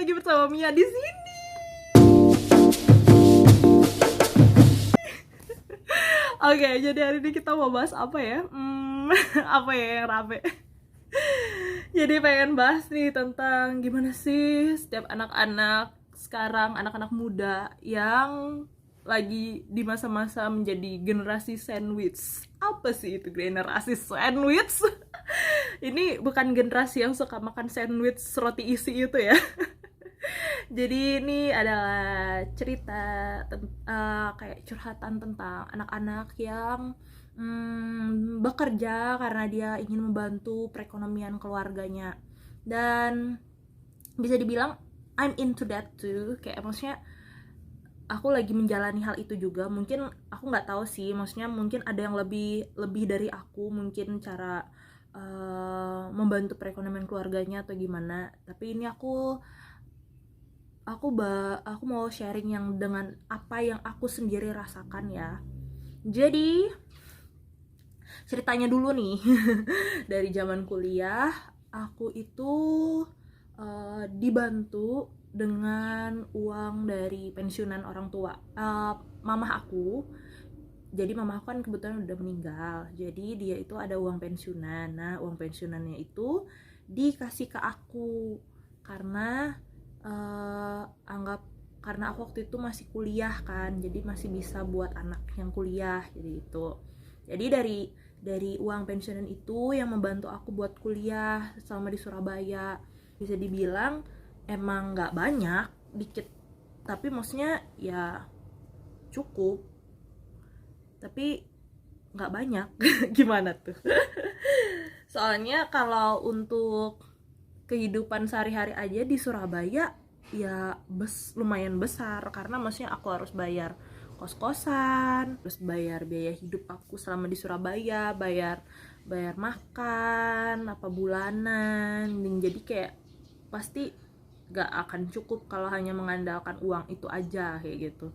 lagi bersama Mia di sini. Oke, jadi hari ini kita mau bahas apa ya? Apa ya yang rame? Jadi pengen bahas nih tentang gimana sih setiap anak-anak sekarang, anak-anak muda yang lagi di masa-masa menjadi generasi sandwich. Apa sih itu generasi sandwich? Ini bukan generasi yang suka makan sandwich roti isi itu ya. Jadi ini adalah cerita kayak curhatan tentang anak-anak yang bekerja karena dia ingin membantu perekonomian keluarganya. Dan bisa dibilang I'm into that too. Kayak maksudnya aku lagi menjalani hal itu juga. Mungkin aku nggak tahu sih, maksudnya mungkin ada yang lebih dari aku, mungkin cara membantu perekonomian keluarganya atau gimana. Tapi ini aku mau sharing yang dengan apa yang aku sendiri rasakan ya. Jadi ceritanya dulu nih. Dari zaman kuliah aku itu dibantu dengan uang dari pensiunan orang tua mamah aku. Jadi mama aku kan kebetulan udah meninggal, jadi dia itu ada uang pensiunan. Nah, uang pensiunannya itu dikasih ke aku karena karena aku waktu itu masih kuliah kan, jadi masih bisa buat anak yang kuliah, jadi itu. Jadi dari uang pensiunan itu yang membantu aku buat kuliah selama di Surabaya. Bisa dibilang emang nggak banyak, dikit, tapi maksudnya ya cukup, tapi nggak banyak. Gimana tuh? Soalnya kalau untuk kehidupan sehari-hari aja di Surabaya ya lumayan besar, karena maksudnya aku harus bayar kos-kosan, terus bayar biaya hidup aku selama di Surabaya, bayar makan apa bulanan, dan jadi kayak pasti gak akan cukup kalau hanya mengandalkan uang itu aja kayak gitu.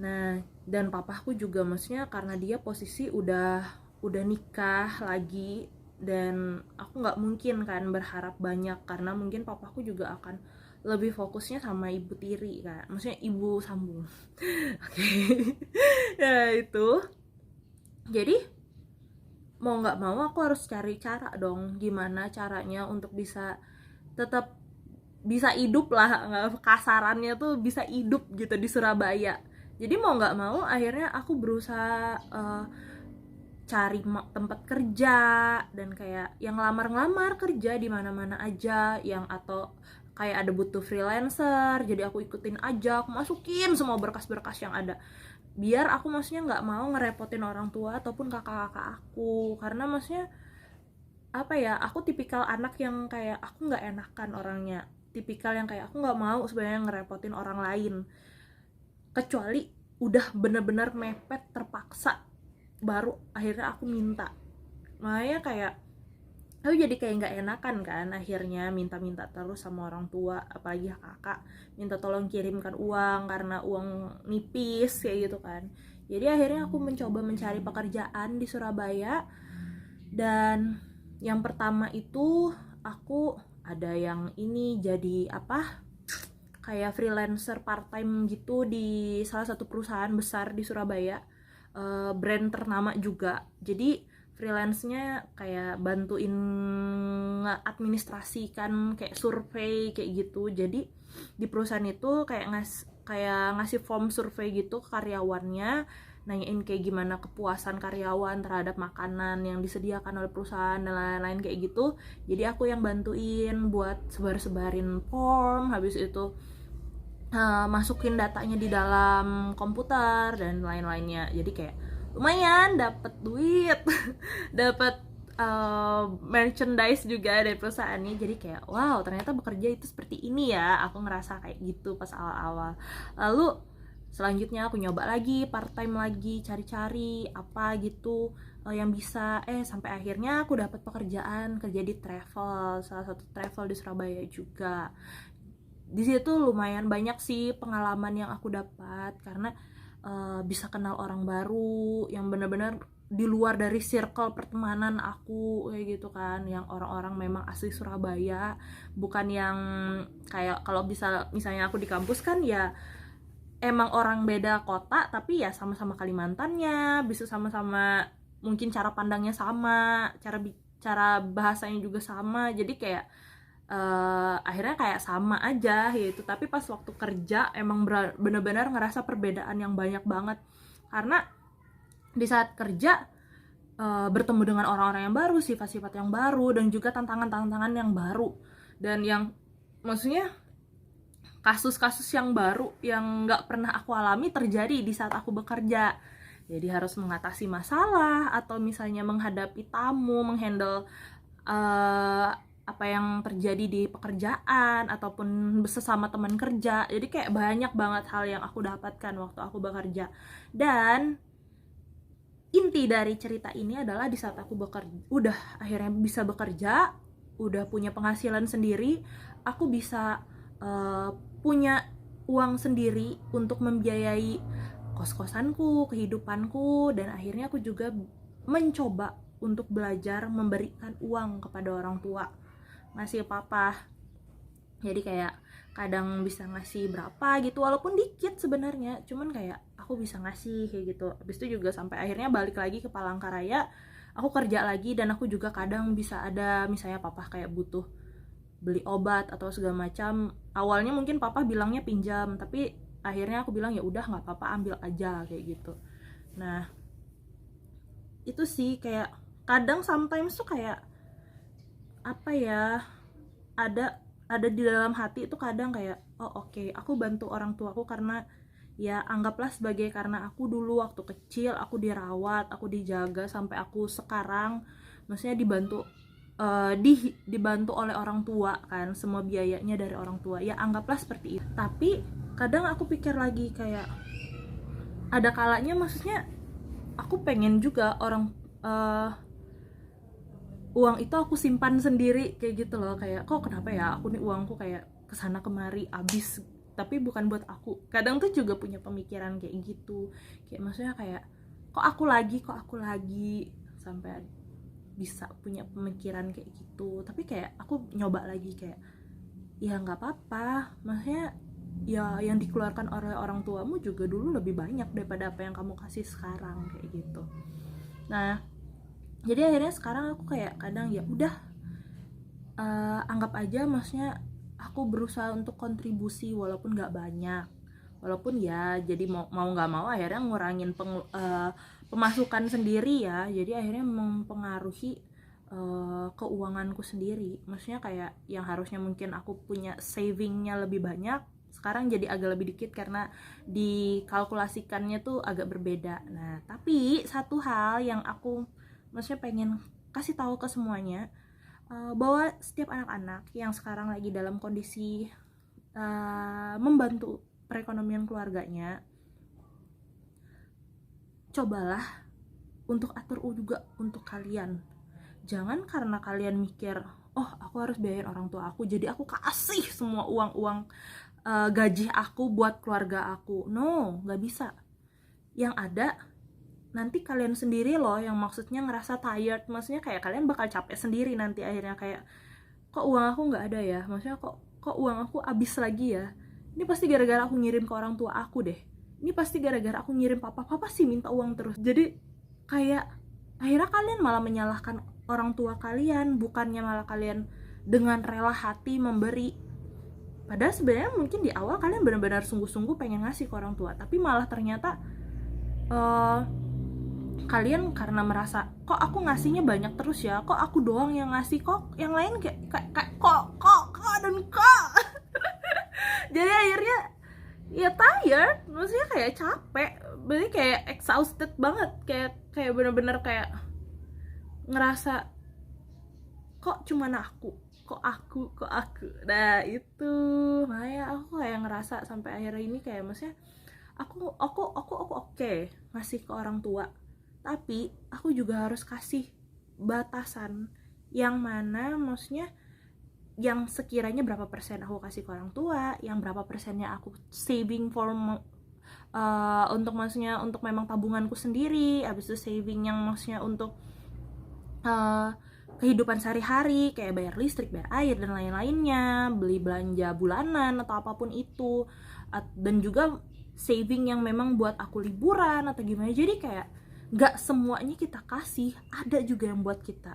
Nah, dan papaku juga maksudnya karena dia posisi udah nikah lagi, dan aku nggak mungkin kan berharap banyak, karena mungkin papaku juga akan lebih fokusnya sama ibu tiri kan, maksudnya ibu sambung. Oke. Ya itu. Jadi mau nggak mau aku harus cari cara dong, gimana caranya untuk bisa tetap bisa hidup lah, nggak kasarannya tuh bisa hidup gitu di Surabaya. Jadi mau nggak mau akhirnya aku berusaha cari tempat kerja, dan kayak yang ngelamar kerja di mana-mana aja, yang atau kayak ada butuh freelancer, jadi aku ikutin aja, aku masukin semua berkas-berkas yang ada, biar aku maksudnya nggak mau ngerepotin orang tua ataupun kakak-kakak aku. Karena maksudnya apa ya, aku tipikal anak yang kayak aku nggak enakan orangnya, tipikal yang kayak aku nggak mau sebenarnya ngerepotin orang lain, kecuali udah bener-bener mepet terpaksa, baru akhirnya aku minta. Makanya kayak aku jadi kayak nggak enakan kan, akhirnya minta-minta terus sama orang tua, apalagi kakak minta tolong kirimkan uang karena uang nipis kayak gitu kan. Jadi akhirnya aku mencoba mencari pekerjaan di Surabaya, dan yang pertama itu aku ada yang ini jadi apa, kayak freelancer part time gitu di salah satu perusahaan besar di Surabaya, brand ternama juga. Jadi freelance-nya kayak bantuin administrasikan kayak survei kayak gitu. Jadi di perusahaan itu kayak ngasih form survei gitu ke karyawannya, nanyain kayak gimana kepuasan karyawan terhadap makanan yang disediakan oleh perusahaan dan lain-lain kayak gitu. Jadi aku yang bantuin buat sebarin form, habis itu masukin datanya di dalam komputer dan lain-lainnya. Jadi kayak lumayan dapet duit, dapet merchandise juga dari perusahaannya. Jadi kayak wow, ternyata bekerja itu seperti ini ya, aku ngerasa kayak gitu pas awal-awal. Lalu selanjutnya aku nyoba lagi part time lagi, cari-cari apa gitu yang bisa, sampai akhirnya aku dapat pekerjaan kerja di travel, salah satu travel di Surabaya juga. Di situ lumayan banyak sih pengalaman yang aku dapat, karena bisa kenal orang baru yang benar-benar di luar dari circle pertemanan aku kayak gitu kan, yang orang-orang memang asli Surabaya, bukan yang kayak kalau misalnya aku di kampus kan ya emang orang beda kota tapi ya sama-sama Kalimantannya, bisa sama-sama mungkin cara pandangnya sama, cara bahasanya juga sama, jadi kayak akhirnya kayak sama aja gitu. Tapi pas waktu kerja emang bener-bener ngerasa perbedaan yang banyak banget, karena di saat kerja bertemu dengan orang-orang yang baru, sifat-sifat yang baru, dan juga tantangan-tantangan yang baru, dan yang maksudnya kasus-kasus yang baru yang nggak pernah aku alami terjadi di saat aku bekerja. Jadi harus mengatasi masalah, atau misalnya menghadapi tamu, menghandle apa yang terjadi di pekerjaan ataupun sesama teman kerja. Jadi kayak banyak banget hal yang aku dapatkan waktu aku bekerja. Dan inti dari cerita ini adalah di saat aku udah akhirnya bisa bekerja, udah punya penghasilan sendiri, aku bisa punya uang sendiri untuk membiayai kos-kosanku, kehidupanku, dan akhirnya aku juga mencoba untuk belajar memberikan uang kepada orang tua, ngasih papa. Jadi kayak kadang bisa ngasih berapa gitu, walaupun dikit sebenarnya, cuman kayak aku bisa ngasih kayak gitu. Habis itu juga sampai akhirnya balik lagi ke Palangkaraya, aku kerja lagi, dan aku juga kadang bisa ada misalnya papa kayak butuh beli obat atau segala macam. Awalnya mungkin papa bilangnya pinjam, tapi akhirnya aku bilang ya udah nggak apa-apa, ambil aja kayak gitu. Nah itu sih kayak kadang sometimes tuh kayak apa ya, ada di dalam hati itu kadang kayak oke, aku bantu orang tuaku karena ya anggaplah sebagai karena aku dulu waktu kecil aku dirawat, aku dijaga sampai aku sekarang, maksudnya dibantu oleh orang tua kan, semua biayanya dari orang tua, ya anggaplah seperti itu. Tapi kadang aku pikir lagi kayak ada kalanya maksudnya aku pengen juga uang itu aku simpan sendiri kayak gitu loh. Kayak kok kenapa ya aku nih uangku kayak kesana kemari abis, tapi bukan buat aku. Kadang tuh juga punya pemikiran kayak gitu, kayak maksudnya kayak kok aku lagi sampai bisa punya pemikiran kayak gitu. Tapi kayak aku nyoba lagi kayak ya nggak apa-apa, maksudnya ya yang dikeluarkan oleh orang tuamu juga dulu lebih banyak daripada apa yang kamu kasih sekarang kayak gitu. Nah jadi akhirnya sekarang aku kayak kadang ya udah anggap aja, maksudnya aku berusaha untuk kontribusi walaupun nggak banyak, walaupun ya jadi mau nggak mau akhirnya ngurangin pemasukan sendiri ya, jadi akhirnya mempengaruhi keuanganku sendiri. Maksudnya kayak yang harusnya mungkin aku punya savingnya lebih banyak, sekarang jadi agak lebih dikit karena dikalkulasikannya tuh agak berbeda. Nah tapi satu hal yang aku maksudnya pengen kasih tahu ke semuanya, bahwa setiap anak-anak yang sekarang lagi dalam kondisi membantu perekonomian keluarganya, cobalah untuk atur juga untuk kalian. Jangan karena kalian mikir aku harus biayain orang tua aku, jadi aku kasih semua uang gaji aku buat keluarga aku. No, gak bisa. Yang ada nanti kalian sendiri loh yang maksudnya ngerasa tired, maksudnya kayak kalian bakal capek sendiri nanti akhirnya, kayak kok uang aku nggak ada ya, maksudnya kok uang aku habis lagi ya, ini pasti gara-gara aku ngirim ke orang tua aku deh, ini pasti gara-gara aku ngirim papa sih minta uang terus. Jadi kayak akhirnya kalian malah menyalahkan orang tua kalian, bukannya malah kalian dengan rela hati memberi. Padahal sebenarnya mungkin di awal kalian benar-benar sungguh-sungguh pengen ngasih ke orang tua, tapi malah ternyata kalian karena merasa kok aku ngasihnya banyak terus ya, kok aku doang yang ngasih, kok yang lain kayak kok dan kok jadi akhirnya ya tired, maksudnya kayak capek, berarti kayak exhausted banget, kayak bener-bener kayak ngerasa kok cuman aku. Nah itu makanya aku kayak ngerasa sampai akhirnya ini kayak maksudnya aku oke ngasih ke orang tua, tapi aku juga harus kasih batasan yang mana, maksudnya yang sekiranya berapa persen aku kasih ke orang tua, yang berapa persennya aku saving for untuk maksudnya untuk memang tabunganku sendiri, habis itu saving yang maksudnya untuk uh, kehidupan sehari-hari kayak bayar listrik, bayar air dan lain-lainnya, beli belanja bulanan atau apapun itu, dan juga saving yang memang buat aku liburan atau gimana. Jadi kayak gak semuanya kita kasih, ada juga yang buat kita.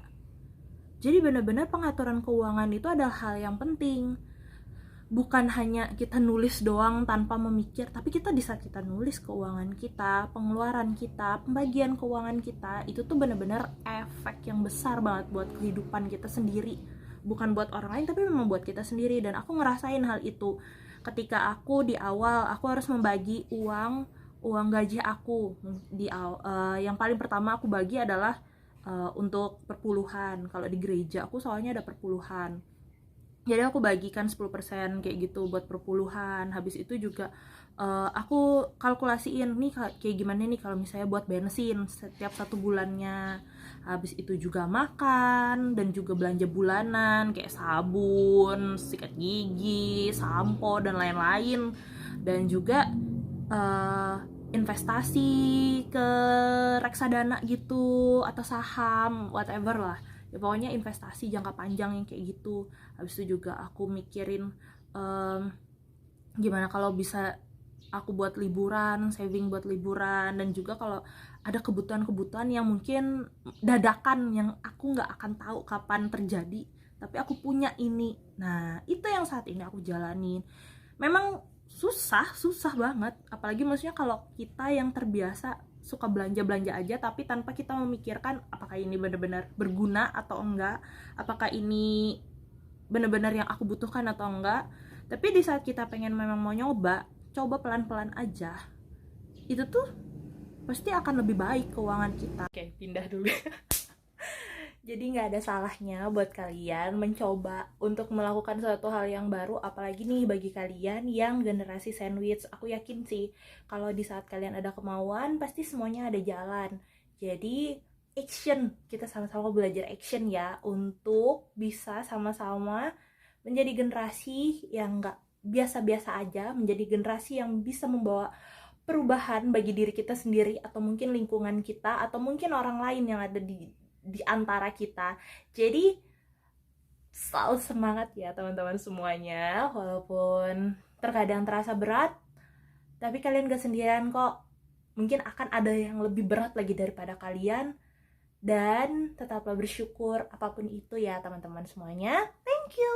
Jadi benar-benar pengaturan keuangan itu adalah hal yang penting. Bukan hanya kita nulis doang tanpa memikir, tapi kita di saat kita nulis keuangan kita, pengeluaran kita, pembagian keuangan kita, itu tuh benar-benar efek yang besar banget buat kehidupan kita sendiri. Bukan buat orang lain, tapi memang buat kita sendiri. Dan aku ngerasain hal itu ketika aku di awal, aku harus membagi uang gaji aku. Yang paling pertama aku bagi adalah untuk perpuluhan. Kalau di gereja aku soalnya ada perpuluhan, jadi aku bagikan 10% kayak gitu buat perpuluhan. Habis itu juga aku kalkulasiin nih kayak gimana nih kalau misalnya buat bensin setiap 1 bulannya. Habis itu juga makan dan juga belanja bulanan kayak sabun, sikat gigi, sampo dan lain-lain. Dan juga investasi ke reksadana gitu atau saham, whatever lah ya, pokoknya investasi jangka panjang yang kayak gitu. Habis itu juga aku mikirin gimana kalau bisa aku buat liburan, saving buat liburan. Dan juga kalau ada kebutuhan-kebutuhan yang mungkin dadakan yang aku nggak akan tahu kapan terjadi, tapi aku punya ini. Nah itu yang saat ini aku jalanin. Memang susah banget, apalagi maksudnya kalau kita yang terbiasa suka belanja aja tapi tanpa kita memikirkan apakah ini benar-benar berguna atau enggak, apakah ini benar-benar yang aku butuhkan atau enggak. Tapi di saat kita pengen memang mau nyoba, coba pelan-pelan aja, itu tuh pasti akan lebih baik keuangan kita. Oke, pindah dulu. Jadi nggak ada salahnya buat kalian mencoba untuk melakukan suatu hal yang baru, apalagi nih bagi kalian yang generasi sandwich. Aku yakin sih kalau di saat kalian ada kemauan, pasti semuanya ada jalan. Jadi action, kita sama-sama belajar action ya, untuk bisa sama-sama menjadi generasi yang nggak biasa-biasa aja, menjadi generasi yang bisa membawa perubahan bagi diri kita sendiri, atau mungkin lingkungan kita, atau mungkin orang lain yang ada di antara kita. Jadi selalu semangat ya teman-teman semuanya, walaupun terkadang terasa berat, tapi kalian gak sendirian kok. Mungkin akan ada yang lebih berat lagi daripada kalian. Dan tetaplah bersyukur apapun itu ya teman-teman semuanya. Thank you.